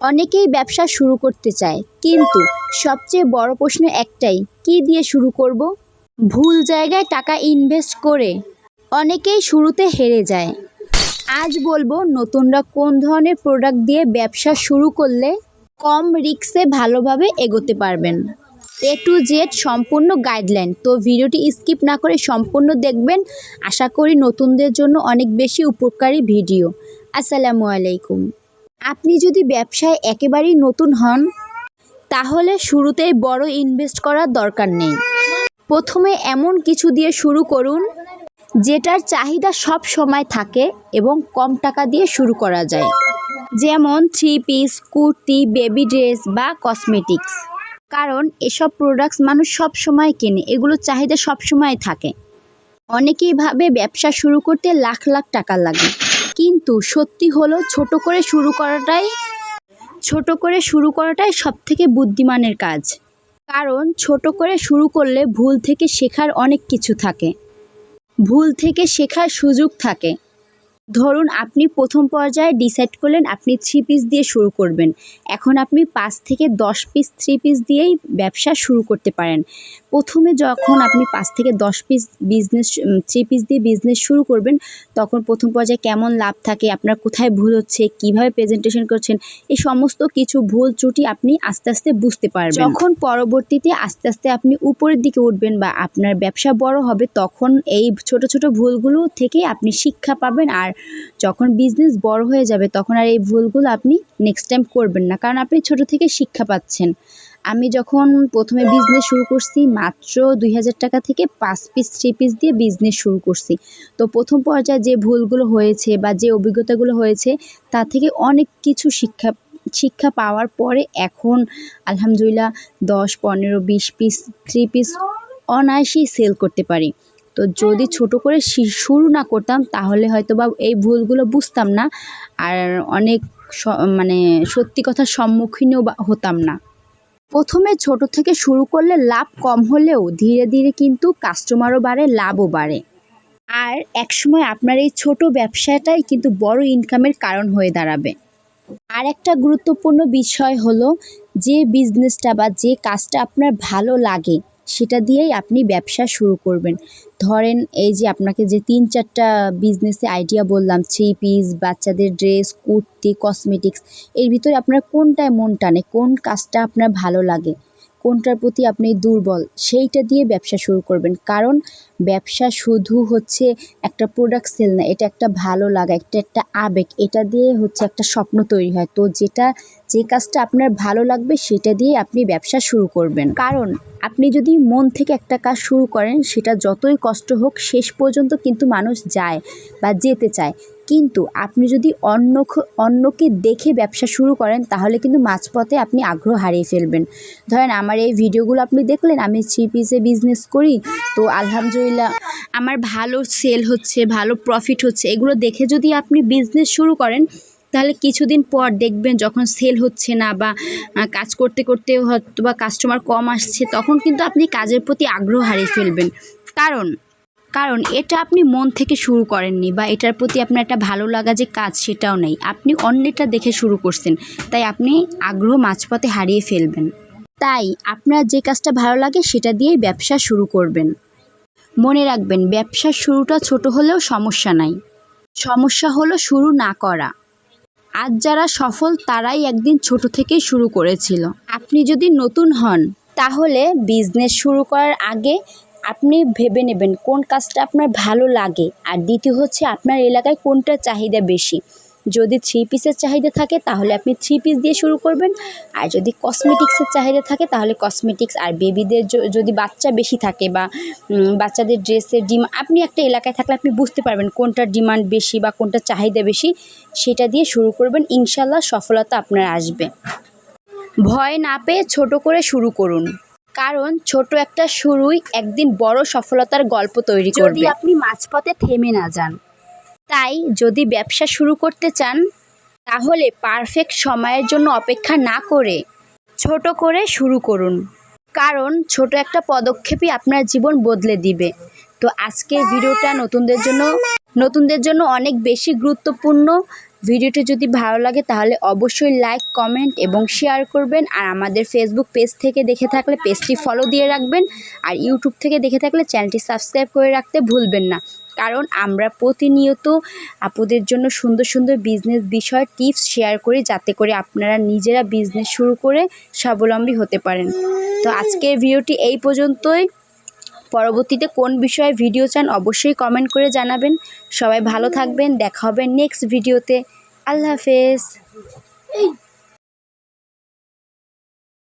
অনেকেই ব্যবসা শুরু করতে চায়, কিন্তু সবচেয়ে বড় প্রশ্ন একটাই, কি দিয়ে শুরু করব? ভুল জায়গায় টাকা ইনভেস্ট করে অনেকেই শুরুতে হেরে যায়। আজ বলবো নতুনরা কোন ধরনের প্রোডাক্ট দিয়ে ব্যবসা শুরু করলে কম রিস্কে ভালোভাবে এগোতে পারবেন। এ টু জেড সম্পূর্ণ গাইডলাইন, তো ভিডিওটি স্কিপ না করে সম্পূর্ণ দেখবেন। আশা করি নতুনদের জন্য অনেক বেশি উপকারী ভিডিও। আসসালামু আলাইকুম। আপনি যদি ব্যবসায় একেবারেই নতুন হন, তাহলে শুরুতেই বড় ইনভেস্ট করার দরকার নেই। প্রথমে এমন কিছু দিয়ে শুরু করুন যেটার চাহিদা সব সময় থাকে এবং কম টাকা দিয়ে শুরু করা যায়, যেমন 3 পিস, কুর্তি, বেবি ড্রেস বা কসমেটিক্স। কারণ এসব প্রোডাক্টস মানুষ সব সময় কেনে, এগুলোর চাহিদা সব সময় থাকে। অনেকেই ভাবে ব্যবসা শুরু করতে লাখ লাখ টাকা লাগে, কিন্তু সত্যি হলো ছোট করে শুরু করাটাই সবথেকে বুদ্ধিমানের কাজ। কারণ ছোট করে শুরু করলে ভুল থেকে শেখার অনেক কিছু থাকে, ভুল থেকে শেখার সুযোগ থাকে। ধরুন আপনি প্রথম পর্যায়ে ডিসাইড করলেন আপনি 3 পিস দিয়ে শুরু করবেন। এখন আপনি 5 থেকে 10 পিস 3 পিস দিয়েই ব্যবসা শুরু করতে পারেন। প্রথমে যখন আপনি 5 থেকে 10 পিস 3 পিস দিয়ে বিজনেস শুরু করবেন, তখন প্রথম পর্যায়ে কেমন লাভ থাকে, আপনার কোথায় ভুল হচ্ছে, কিভাবে প্রেজেন্টেশন করছেন, এই সমস্ত কিছু ভুল ত্রুটি আপনি আস্তে আস্তে বুঝতে পারবেন। যখন পরবর্তীতে আস্তে আস্তে আপনি উপরের দিকে উঠবেন বা আপনার ব্যবসা বড় হবে, তখন এই ছোট ছোট ভুলগুলো থেকে আপনি শিক্ষা পাবেন। আর যখন বিজনেস বড় হয়ে যাবে, তখন আর এই ভুলগুলো আপনি নেক্সট টাইম করবেন না, কারণ আপনি ছোট থেকে শিক্ষা পাচ্ছেন। আমি যখন প্রথমে বিজনেস শুরু করছি, মাত্র 2000 টাকা থেকে 5 পিস 3 পিস দিয়ে বিজনেস শুরু করছি। তো প্রথম পর্যায়ে যে ভুলগুলো হয়েছে বা যে অভিজ্ঞতাগুলো হয়েছে, তা থেকে অনেক কিছু শিক্ষা পাওয়ার পরে এখন আলহামদুলিল্লাহ 10, 15, 20 পিস 3 পিস অনায়াসেই সেল করতে পারি। তো যদি ছোট করে শুরু না করতাম, তাহলে হয়তো বা এই ভুলগুলো বুঝতাম না, আর অনেক মানে সত্যি কথার সম্মুখীনও হতাম না। প্রথমে ছোট থেকে শুরু করলে লাভ কম হলেও ধীরে ধীরে কিন্তু কাস্টমারও বাড়ে, লাভও বাড়ে। আর একসময় আপনার এই ছোট ব্যবসাটাই কিন্তু বড় ইনকামের কারণ হয়ে দাঁড়াবে। আর একটা গুরুত্বপূর্ণ বিষয় হলো, যে বিজনেসটা বা যে কাজটা আপনার ভালো লাগে সেটা দিয়েই আপনি ব্যবসা শুরু করবেন। ধরেন এই যে আপনাকে যে 3-4টা বিজনেসে আইডিয়া বললাম, 3 পিস, বাচ্চাদের ড্রেস, কুর্তি, কসমেটিক্স, এর ভিতরে আপনার কোনটায় মন টানে, কোন কাজটা আপনার ভালো লাগে, কোনটার প্রতি আপনি দুর্বল, সেইটা দিয়ে ব্যবসা শুরু করবেন। কারণ ব্যবসা শুধু হচ্ছে একটা প্রোডাক্ট সেল না, এটা একটা ভালো লাগা, একটা আবেগ, এটা দিয়ে হচ্ছে একটা স্বপ্ন তৈরি হয়। তো যে কাজটা আপনার ভালো লাগবে সেটা দিয়ে আপনি ব্যবসা শুরু করবেন। কারণ আপনি যদি মন থেকে একটা কাজ শুরু করেন, সেটা যতই কষ্ট হোক শেষ পর্যন্ত কিন্তু মানুষ যায় বা যেতে চায়। কিন্তু আপনি যদি অন্যকে দেখে ব্যবসা শুরু করেন, তাহলে কিন্তু মাঝপথে আপনি আগ্রহ হারিয়ে ফেলবেন। ধরেন আমার এই ভিডিওগুলো আপনি দেখলেন, আমি 3 পিসে বিজনেস করি, তো আলহামদুলিল্লাহ আমার ভালো সেল হচ্ছে, ভালো প্রফিট হচ্ছে। এগুলো দেখে যদি আপনি বিজনেস শুরু করেন, তাহলে কিছুদিন পর দেখবেন যখন সেল হচ্ছে না বা কাজ করতে করতে হয়তো বা কাস্টমার কম আসছে, তখন কিন্তু আপনি কাজের প্রতি আগ্রহ হারিয়ে ফেলবেন। কারণ এটা আপনি মন থেকে শুরু করেননি, বা এটার প্রতি আপনার একটা ভালো লাগা যে কাজ, সেটাও নেই, আপনি অন্যটা দেখে শুরু করছেন, তাই আপনি আগ্রহ মাঝপথে হারিয়ে ফেলবেন। তাই আপনার যে কাজটা ভালো লাগে সেটা দিয়েই ব্যবসা শুরু করবেন। মনে রাখবেন, ব্যবসার শুরুটা ছোট হলেও সমস্যা নাই, সমস্যা হলো শুরু না করা। আজ যারা সফল তারাই একদিন ছোট থেকেই শুরু করেছিল। আপনি যদি নতুন হন, তাহলে বিজনেস শুরু করার আগে আপনি ভেবে নেবেন কোন কাজটা আপনার ভালো লাগে, আর দ্বিতীয় হচ্ছে আপনার এলাকায় কোনটার চাহিদা বেশি। যদি 3 পিসের চাহিদা থাকে, তাহলে আপনি 3 পিস দিয়ে শুরু করবেন। আর যদি কসমেটিক্সের চাহিদা থাকে, তাহলে কসমেটিক্স। আর বেবিদের যদি বাচ্চা বেশি থাকে বা বাচ্চাদের ড্রেসের ডিমান্ড, আপনি একটা এলাকায় থাকলে আপনি বুঝতে পারবেন কোনটার ডিমান্ড বেশি বা কোনটার চাহিদা বেশি, সেটা দিয়ে শুরু করবেন। ইনশাল্লাহ সফলতা আপনার আসবে। ভয় না পেয়ে ছোট করে শুরু করুন, কারণ ছোট একটা শুরুই একদিন বড় সফলতার গল্প তৈরি করবে, যদি আপনি মাঝপথে থেমে না যান। তাই যদি ব্যবসা শুরু করতে চান, তাহলে পারফেক্ট সময়ের জন্য অপেক্ষা না করে ছোট করে শুরু করুন, কারণ ছোট একটা পদক্ষেপই আপনার জীবন বদলে দিবে। তো আজকের ভিডিওটা নতুনদের জন্য অনেক বেশি গুরুত্বপূর্ণ। ভিডিওটি যদি ভালো লাগে তাহলে অবশ্যই লাইক, কমেন্ট এবং শেয়ার করবেন। আর আমাদের ফেসবুক পেজ থেকে দেখে থাকলে পেজটি ফলো দিয়ে রাখবেন। আর ইউটিউব থেকে দেখে থাকলে চ্যানেলটি সাবস্ক্রাইব করে রাখতে ভুলবেন না, কারণ আমরা প্রতিনিয়ত আপুদের জন্য সুন্দর সুন্দর বিজনেস বিষয় টিপস শেয়ার করি, যাতে করে আপনারা নিজেরা বিজনেস শুরু করে স্বাবলম্বী হতে পারেন। তো আজকের ভিডিওটি এই পর্যন্তই। পরবর্তীতে কোন বিষয়ে ভিডিও চান অবশ্যই কমেন্ট করে জানাবেন। সবাই ভালো থাকবেন, দেখা হবে নেক্সট ভিডিওতে। আল্লাহ হাফেজ।